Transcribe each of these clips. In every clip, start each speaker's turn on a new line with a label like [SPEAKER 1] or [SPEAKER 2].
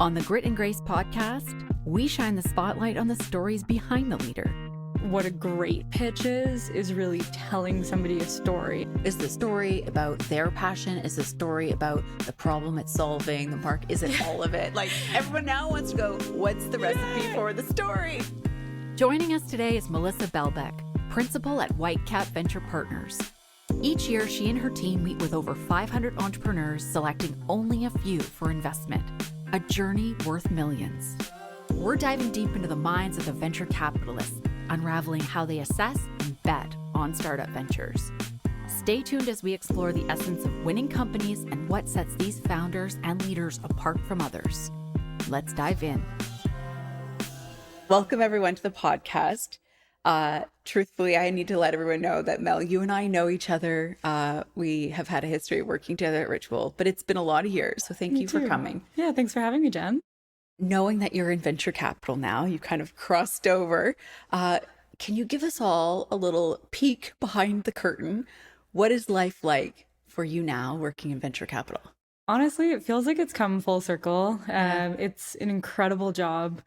[SPEAKER 1] On the Grit and Grace podcast, we shine the spotlight on the stories behind the leader.
[SPEAKER 2] What a great pitch is really telling somebody a story.
[SPEAKER 1] Is the story about their passion? Is the story about the problem it's solving? The mark? Is it all of it? Like, everyone now wants to go, what's the recipe for the story? Joining us today is Melissa Belbeck, principal at Whitecap Venture Partners. Each year, she and her team meet with over 500 entrepreneurs, selecting only a few for investment. A journey worth millions. We're diving deep into the minds of the venture capitalists, unraveling how they assess and bet on startup ventures. Stay tuned as we explore the essence of winning companies and what sets these founders and leaders apart from others. Let's dive in. Welcome everyone to the podcast. Truthfully, I need to let everyone know that Mel, you and I know each other. We have had a history of working together at Ritual, but it's been a lot of years. So thank you for coming.
[SPEAKER 2] Yeah, thanks for having me, Jen.
[SPEAKER 1] Knowing that you're in venture capital now, you kind of crossed over. Can you give us all a little peek behind the curtain? What is life like for you now working in venture capital?
[SPEAKER 2] Honestly, it feels like it's come full circle. It's an incredible job.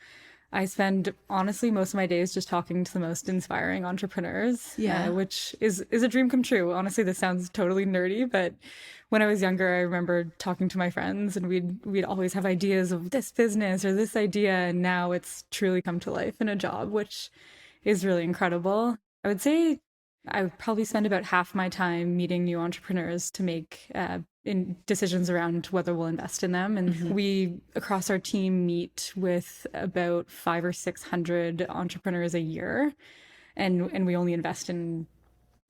[SPEAKER 2] I spend, honestly, most of my days just talking to the most inspiring entrepreneurs, which is a dream come true. Honestly, this sounds totally nerdy, but when I was younger, I remember talking to my friends and we'd always have ideas of this business or this idea. And now it's truly come to life in a job, which is really incredible. I would say I would probably spend about half my time meeting new entrepreneurs to make in decisions around whether we'll invest in them. And we, across our team, meet with about 500 or 600 entrepreneurs a year. And we only invest in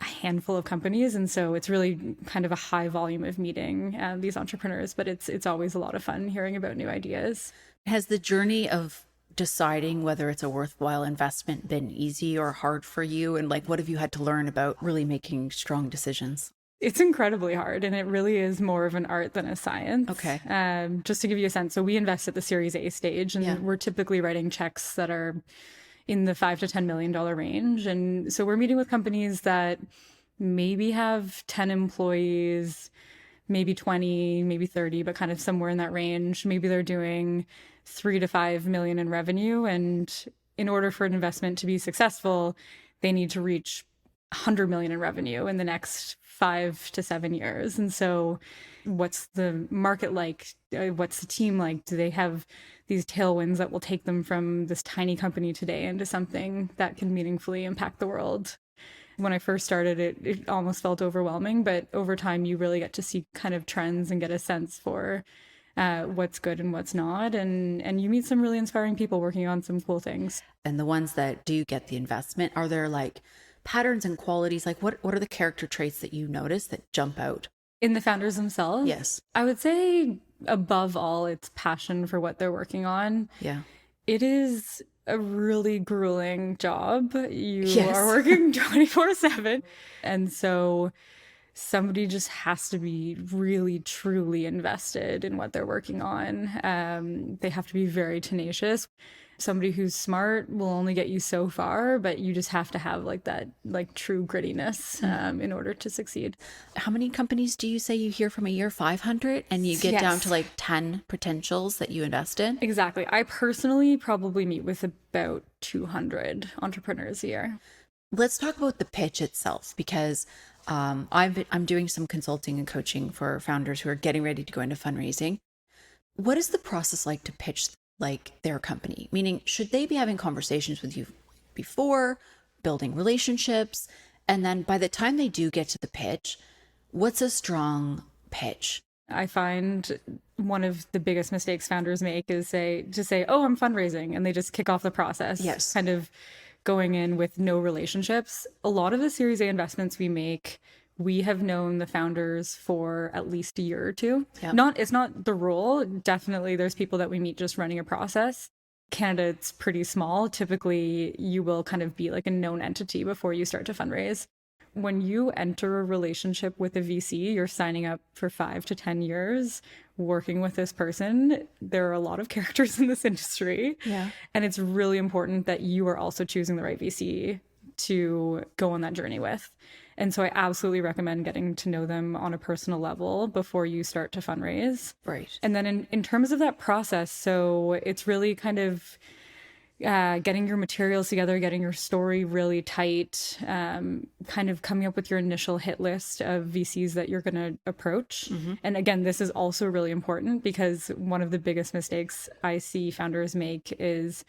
[SPEAKER 2] a handful of companies. And so it's really kind of a high volume of meeting these entrepreneurs, but it's always a lot of fun hearing about new ideas.
[SPEAKER 1] Has the journey of deciding whether it's a worthwhile investment been easy or hard for you? And like, what have you had to learn about really making strong decisions?
[SPEAKER 2] It's incredibly hard, and it really is more of an art than a science.
[SPEAKER 1] Okay.
[SPEAKER 2] Just to give you a sense, so we invest at the Series A stage, and we're typically writing checks that are in the $5 to $10 million range. And so we're meeting with companies that maybe have 10 employees, maybe 20, maybe 30, but kind of somewhere in that range. Maybe they're doing 3 to 5 million in revenue. And in order for an investment to be successful, they need to reach 100 million in revenue in the next 5 to 7 years. And so what's the market like? What's the team like? Do they have these tailwinds that will take them from this tiny company today into something that can meaningfully impact the world? When I first started, it almost felt overwhelming, but over time you really get to see kind of trends and get a sense for what's good and what's not. And you meet some really inspiring people working on some cool things.
[SPEAKER 1] And the ones that do get the investment, are there like patterns and qualities? Like what are the character traits that you notice that jump out?
[SPEAKER 2] In the founders themselves?
[SPEAKER 1] Yes.
[SPEAKER 2] I would say above all, it's passion for what they're working on.
[SPEAKER 1] Yeah.
[SPEAKER 2] It is a really grueling job. You are working 24/7. And so somebody just has to be really, truly invested in what they're working on. They have to be very tenacious. Somebody who's smart will only get you so far, but you just have to have like that, like true grittiness in order to succeed.
[SPEAKER 1] How many companies do you say you hear from a year? 500? And you get down to like 10 potentials that you invest in?
[SPEAKER 2] Exactly. I personally probably meet with about 200 entrepreneurs a year.
[SPEAKER 1] Let's talk about the pitch itself, because I'm doing some consulting and coaching for founders who are getting ready to go into fundraising. What is the process like to pitch like their company? Meaning, should they be having conversations with you before, building relationships? And then by the time they do get to the pitch, what's a strong pitch?
[SPEAKER 2] I find one of the biggest mistakes founders make is say, oh, I'm fundraising. And they just kick off the process.
[SPEAKER 1] Yes.
[SPEAKER 2] Kind of going in with no relationships. A lot of the Series A investments we make, we have known the founders for at least a year or two. Yep. It's not the rule. Definitely there's people that we meet just running a process. Canada, it's pretty small. Typically, you will kind of be like a known entity before you start to fundraise. When you enter a relationship with a VC, you're signing up for 5 to 10 years working with this person. There are a lot of characters in this industry. Yeah. And it's really important that you are also choosing the right VC to go on that journey with. And so I absolutely recommend getting to know them on a personal level before you start to fundraise.
[SPEAKER 1] Right.
[SPEAKER 2] And then in terms of that process, so it's really kind of getting your materials together, getting your story really tight, kind of coming up with your initial hit list of VCs that you're going to approach. And again, this is also really important because one of the biggest mistakes I see founders make is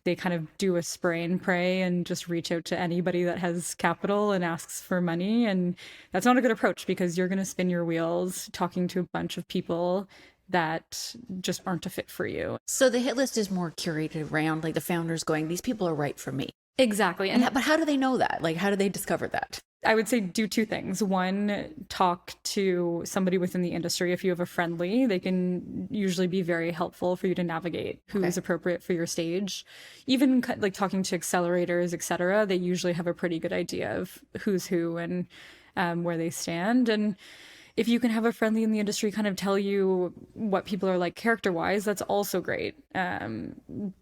[SPEAKER 2] they kind of do a spray and pray and just reach out to anybody that has capital and asks for money. And that's not a good approach because you're going to spin your wheels talking to a bunch of people that just aren't a fit for you.
[SPEAKER 1] So the hit list is more curated around like the founders going, these people are right for me.
[SPEAKER 2] Exactly.
[SPEAKER 1] But how do they know that? Like, how do they discover that?
[SPEAKER 2] I would say do two things. One, talk to somebody within the industry. If you have a friendly, they can usually be very helpful for you to navigate who is appropriate for your stage. Even like talking to accelerators, et cetera, they usually have a pretty good idea of who's who and where they stand. And if you can have a friendly in the industry kind of tell you what people are like character-wise, that's also great.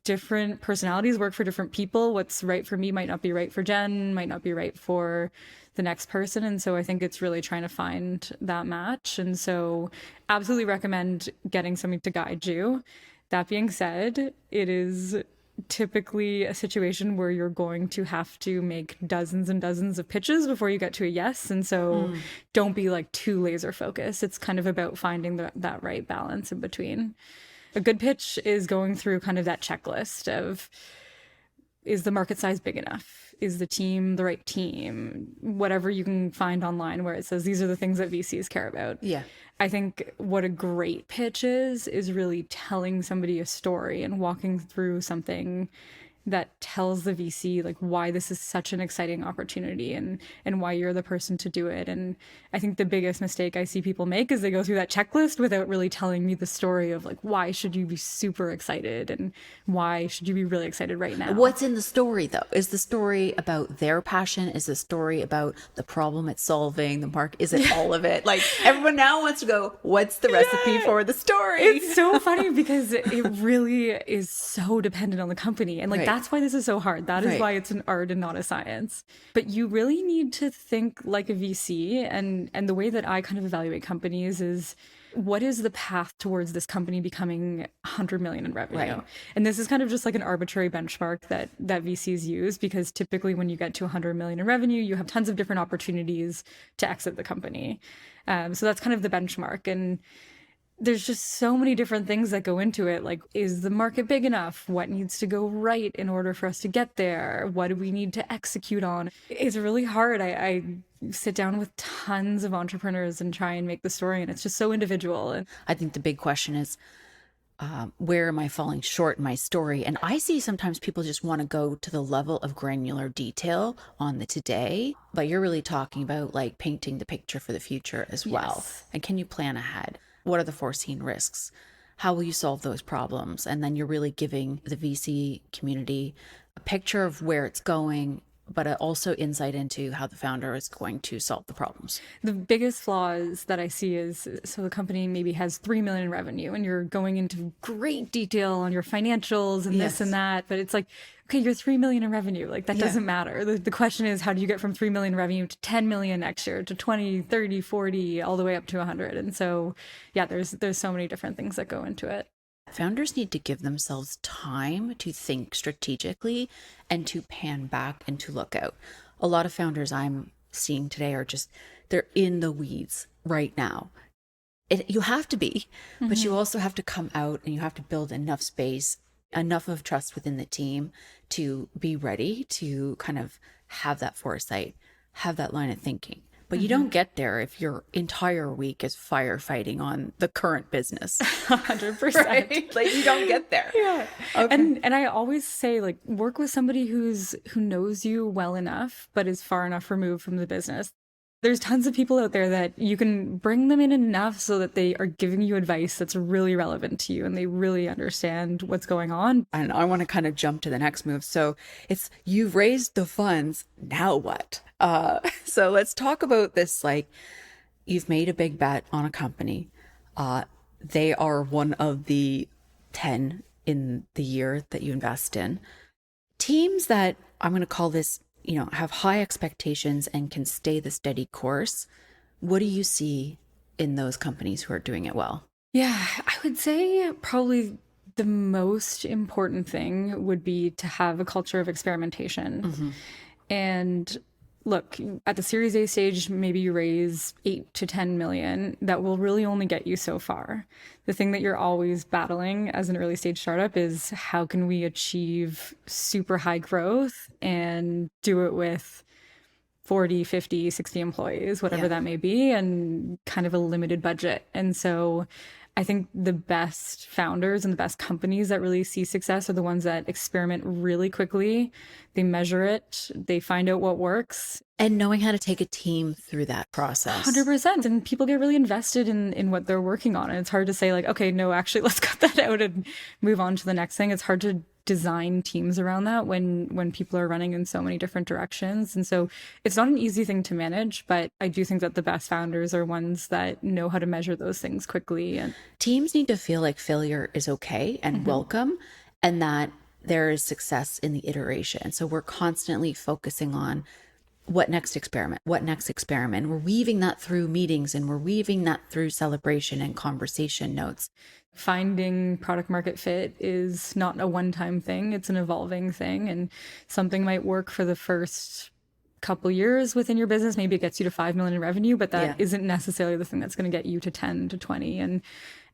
[SPEAKER 2] Different personalities work for different people. What's right for me might not be right for Jen, might not be right for the next person. And so I think it's really trying to find that match. And so absolutely recommend getting somebody to guide you. That being said, it is typically a situation where you're going to have to make dozens and dozens of pitches before you get to a yes. And so don't be like too laser focused. It's kind of about finding that right balance in between. A good pitch is going through kind of that checklist of, is the market size big enough? Is the team the right team? Whatever you can find online where it says these are the things that VCs care about.
[SPEAKER 1] Yeah.
[SPEAKER 2] I think what a great pitch is really telling somebody a story and walking through something that tells the VC like why this is such an exciting opportunity and why you're the person to do it. And I think the biggest mistake I see people make is they go through that checklist without really telling me the story of like, why should you be super excited and why should you be really excited right now?
[SPEAKER 1] What's in the story though? Is the story about their passion? Is the story about the problem it's solving? The market? Is it all of it? Like everyone now wants to go, what's the recipe for the story?
[SPEAKER 2] It's so funny because it really is so dependent on the company. And like, that's why this is so hard. That is why it's an art and not a science. But you really need to think like a VC. And the way that I kind of evaluate companies is, what is the path towards this company becoming 100 million in revenue? Right. And this is kind of just like an arbitrary benchmark that VCs use, because typically when you get to 100 million in revenue, you have tons of different opportunities to exit the company. So that's kind of the benchmark. And there's just so many different things that go into it. Like, is the market big enough? What needs to go right in order for us to get there? What do we need to execute on? It's really hard. I sit down with tons of entrepreneurs and try and make the story, and it's just so individual. And
[SPEAKER 1] I think the big question is, where am I falling short in my story? And I see sometimes people just want to go to the level of granular detail on the today, but you're really talking about like painting the picture for the future as well.
[SPEAKER 2] Yes.
[SPEAKER 1] And can you plan ahead? What are the foreseen risks? How will you solve those problems? And then you're really giving the VC community a picture of where it's going, but also insight into how the founder is going to solve the problems.
[SPEAKER 2] The biggest flaws that I see is, so the company maybe has 3 million in revenue and you're going into great detail on your financials and this and that, but it's like, okay, you're 3 million in revenue. Like that doesn't matter. The question is, how do you get from 3 million in revenue to 10 million next year to 20, 30, 40, all the way up to 100? And so, yeah, there's so many different things that go into it.
[SPEAKER 1] Founders need to give themselves time to think strategically and to pan back and to look out. A lot of founders I'm seeing today are just, they're in the weeds right now. You have to be, but you also have to come out and you have to build enough space, enough of trust within the team to be ready to kind of have that foresight, have that line of thinking. But you don't get there if your entire week is firefighting on the current business.
[SPEAKER 2] 100%.
[SPEAKER 1] Right? Like you don't get there.
[SPEAKER 2] Yeah.
[SPEAKER 1] Okay.
[SPEAKER 2] And I always say, like, work with somebody who knows you well enough, but is far enough removed from the business. There's tons of people out there that you can bring them in enough so that they are giving you advice that's really relevant to you and they really understand what's going on.
[SPEAKER 1] And I want to kind of jump to the next move. So it's, you've raised the funds. Now what? So let's talk about this. Like, you've made a big bet on a company. They are one of the 10 in the year that you invest in. Teams that, I'm going to call this, have high expectations and can stay the steady course. What do you see in those companies who are doing it well?
[SPEAKER 2] Yeah, I would say probably the most important thing would be to have a culture of experimentation. And look, at the Series A stage, maybe you raise 8 to 10 million. That will really only get you so far. The thing that you're always battling as an early stage startup is how can we achieve super high growth and do it with 40, 50, 60 employees, whatever that may be, and kind of a limited budget. And so I think the best founders and the best companies that really see success are the ones that experiment really quickly. They measure it, they find out what works.
[SPEAKER 1] And knowing how to take a team through that process.
[SPEAKER 2] 100%. And people get really invested in what they're working on. And it's hard to say like, okay, no, actually, let's cut that out and move on to the next thing. It's hard to design teams around that when people are running in so many different directions. And so it's not an easy thing to manage, but I do think that the best founders are ones that know how to measure those things quickly. And
[SPEAKER 1] teams need to feel like failure is okay and welcome, and that there is success in the iteration. So we're constantly focusing on what next experiment. We're weaving that through meetings, and we're weaving that through celebration and conversation notes.
[SPEAKER 2] Finding product market fit is not a one-time thing. It's an evolving thing, and something might work for the first couple years within your business. Maybe it gets you to 5 million in revenue, but that isn't necessarily the thing that's going to get you to 10 to 20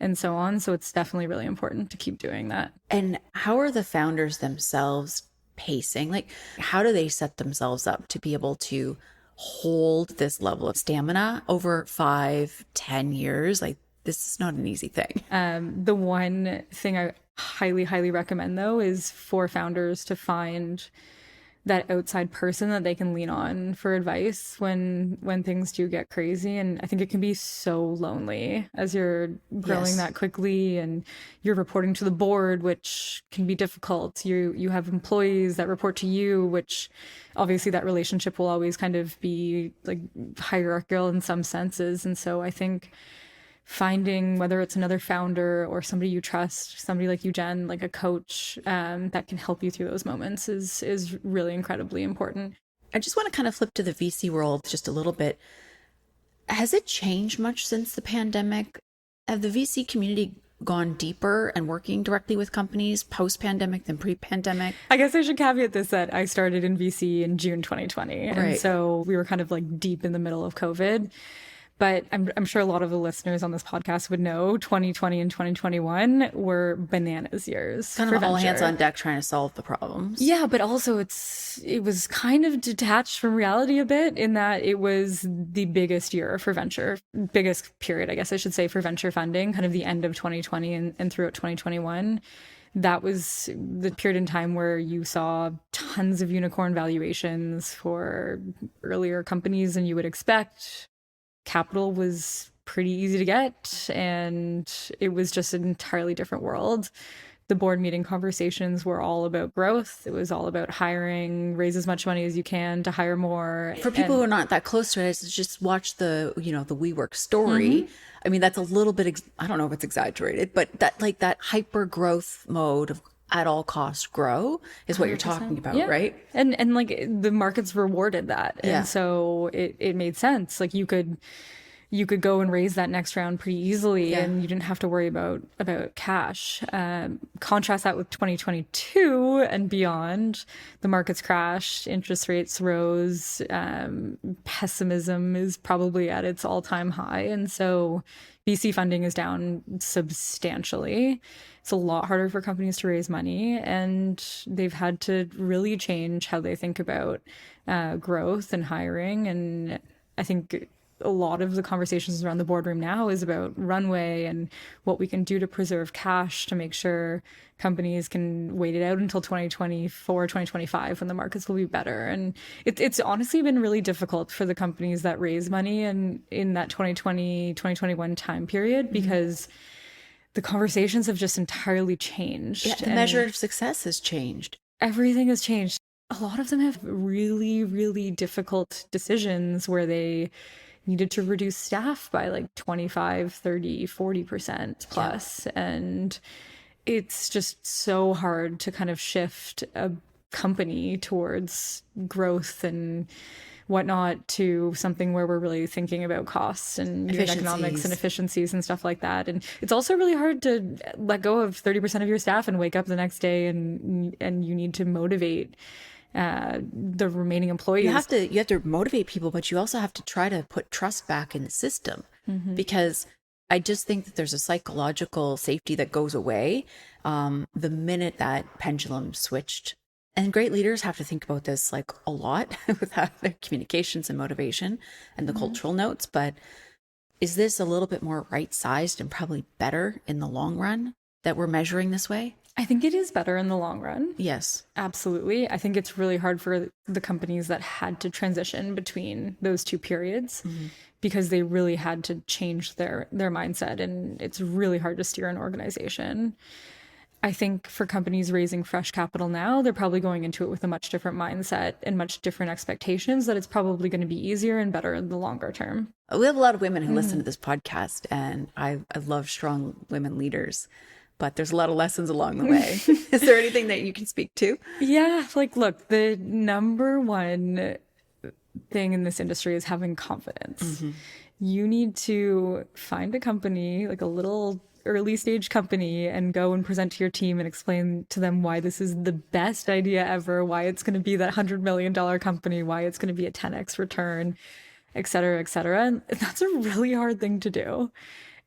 [SPEAKER 2] and so on. So it's definitely really important to keep doing that.
[SPEAKER 1] And how are the founders themselves pacing? Like, how do they set themselves up to be able to hold this level of stamina over 5-10 years? Like, this is not an easy thing.
[SPEAKER 2] The one thing I highly, highly recommend, though, is for founders to find that outside person that they can lean on for advice when things do get crazy. And I think it can be so lonely as you're growing that quickly, and you're reporting to the board, which can be difficult. You have employees that report to you, which obviously that relationship will always kind of be like hierarchical in some senses. And so I think finding, whether it's another founder or somebody you trust, somebody like you, Jen, like a coach that can help you through those moments is really incredibly important.
[SPEAKER 1] I just want to kind of flip to the VC world just a little bit. Has it changed much since the pandemic? Have the VC community gone deeper and working directly with companies post-pandemic than pre-pandemic?
[SPEAKER 2] I guess I should caveat this that I started in VC in June 2020.
[SPEAKER 1] Right.
[SPEAKER 2] And so we were kind of like deep in the middle of COVID. But I'm sure a lot of the listeners on this podcast would know 2020 and 2021 were bananas years.
[SPEAKER 1] Kind of all hands on deck trying to solve the problems.
[SPEAKER 2] Yeah, but also it was kind of detached from reality a bit, in that it was the biggest year for venture, biggest period, I guess I should say, for venture funding, kind of the end of 2020 and throughout 2021. That was the period in time where you saw tons of unicorn valuations for earlier companies than you would expect. Capital was pretty easy to get, and it was just an entirely different world. The board meeting conversations were all about growth. It was all about hiring, raise as much money as you can to hire more.
[SPEAKER 1] For people who are not that close to it, just watch the WeWork story. I mean, that's a little bit, I don't know if it's exaggerated, but that hyper growth mode of at all costs grow is what 100%. You're talking about, right?
[SPEAKER 2] And like the markets rewarded that. And so it made sense. Like you could go and raise that next round pretty easily, and you didn't have to worry about cash. Contrast that with 2022 and beyond. The markets crashed, interest rates rose, pessimism is probably at its all-time high. And so VC funding is down substantially. It's a lot harder for companies to raise money, and they've had to really change how they think about growth and hiring. And I think a lot of the conversations around the boardroom now is about runway and what we can do to preserve cash to make sure companies can wait it out until 2024, 2025, when the markets will be better. And it's honestly been really difficult for the companies that raise money in that 2020, 2021 time period, because the conversations have just entirely changed.
[SPEAKER 1] Yeah, the measure of success has changed.
[SPEAKER 2] Everything has changed. A lot of them have really, really difficult decisions where they needed to reduce staff by like 25, 30, 40% plus. And it's just so hard to kind of shift a company towards growth and whatnot to something where we're really thinking about costs and unit economics and efficiencies and stuff like that. And it's also really hard to let go of 30% of your staff and wake up the next day and you need to motivate the remaining employees.
[SPEAKER 1] You have to motivate people, but you also have to try to put trust back in the system, because I just think that there's a psychological safety that goes away the minute that pendulum switched. And great leaders have to think about this like a lot with their communications and motivation and the cultural notes. But is this a little bit more right-sized and probably better in the long run that we're measuring this way?
[SPEAKER 2] I think it is better in the long run.
[SPEAKER 1] Yes.
[SPEAKER 2] Absolutely. I think it's really hard for the companies that had to transition between those two periods because they really had to change their mindset. And it's really hard to steer an organization. I think for companies raising fresh capital now, they're probably going into it with a much different mindset and much different expectations that it's probably going to be easier and better in the longer term.
[SPEAKER 1] We have a lot of women who listen to this podcast, and I love strong women leaders, but there's a lot of lessons along the way. Is there anything that you can speak to?
[SPEAKER 2] Yeah, like, look, the number one thing in this industry is having confidence. You need to find a company, like a little early stage company, and go and present to your team and explain to them why this is the best idea ever, why it's going to be that $100 million company, why it's going to be a 10x return, et cetera, et cetera. And that's a really hard thing to do.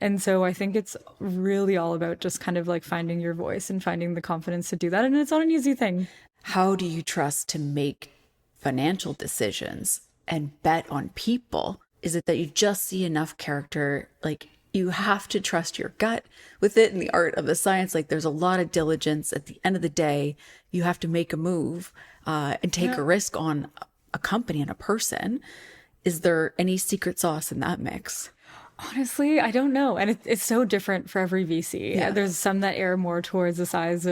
[SPEAKER 2] And so I think it's really all about just kind of like finding your voice and finding the confidence to do that. And it's not an easy thing.
[SPEAKER 1] How do you trust to make financial decisions and bet on people? Is it that you just see enough character? Like, you have to trust your gut with it and the art of the science. Like, there's a lot of diligence. At the end of the day, you have to make a move and take a risk on a company and a person. Is there any secret sauce in that mix?
[SPEAKER 2] Honestly, I don't know. And it's so different for every VC.
[SPEAKER 1] Yeah.
[SPEAKER 2] There's some that err more towards the side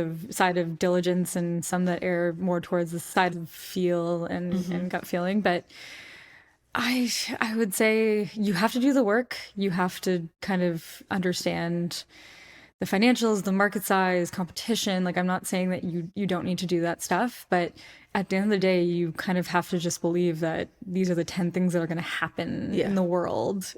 [SPEAKER 2] of diligence and some that err more towards the side of feel and gut feeling. But I would say you have to do the work. You have to kind of understand the financials, the market size, competition. Like, I'm not saying that you don't need to do that stuff, but at the end of the day, you kind of have to just believe that these are the 10 things that are going to happen in the world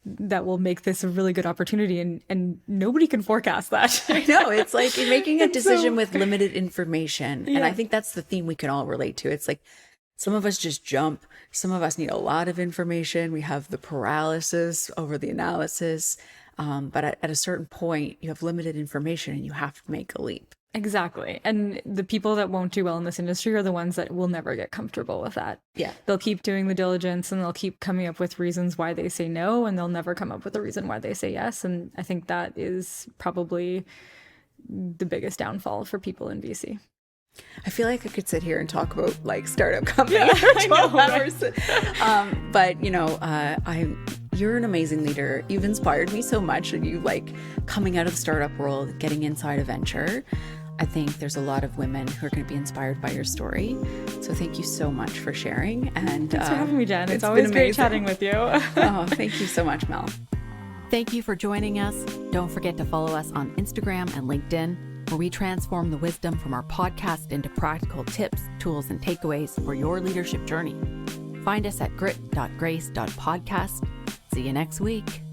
[SPEAKER 2] that will make this a really good opportunity. And nobody can forecast that.
[SPEAKER 1] I know. It's like you're making a decision with limited information. And I think that's the theme we can all relate to. It's like, some of us just jump. Some of us need a lot of information. We have the paralysis over the analysis. But at a certain point, you have limited information and you have to make a leap.
[SPEAKER 2] Exactly. And the people that won't do well in this industry are the ones that will never get comfortable with that.
[SPEAKER 1] Yeah.
[SPEAKER 2] They'll keep doing the diligence and they'll keep coming up with reasons why they say no, and they'll never come up with a reason why they say yes. And I think that is probably the biggest downfall for people in VC.
[SPEAKER 1] I feel like I could sit here and talk about like startup companies for 12 hours. But you're an amazing leader. You've inspired me so much, and you like coming out of the startup world, getting inside a venture. I think there's a lot of women who are going to be inspired by your story. So thank you so much for sharing. And
[SPEAKER 2] thanks for having me, Jen. It's always great chatting with you.
[SPEAKER 1] Oh, thank you so much, Mel.
[SPEAKER 3] Thank you for joining us. Don't forget to follow us on Instagram and LinkedIn, where we transform the wisdom from our podcast into practical tips, tools, and takeaways for your leadership journey. Find us at grit.grace.podcast. See you next week.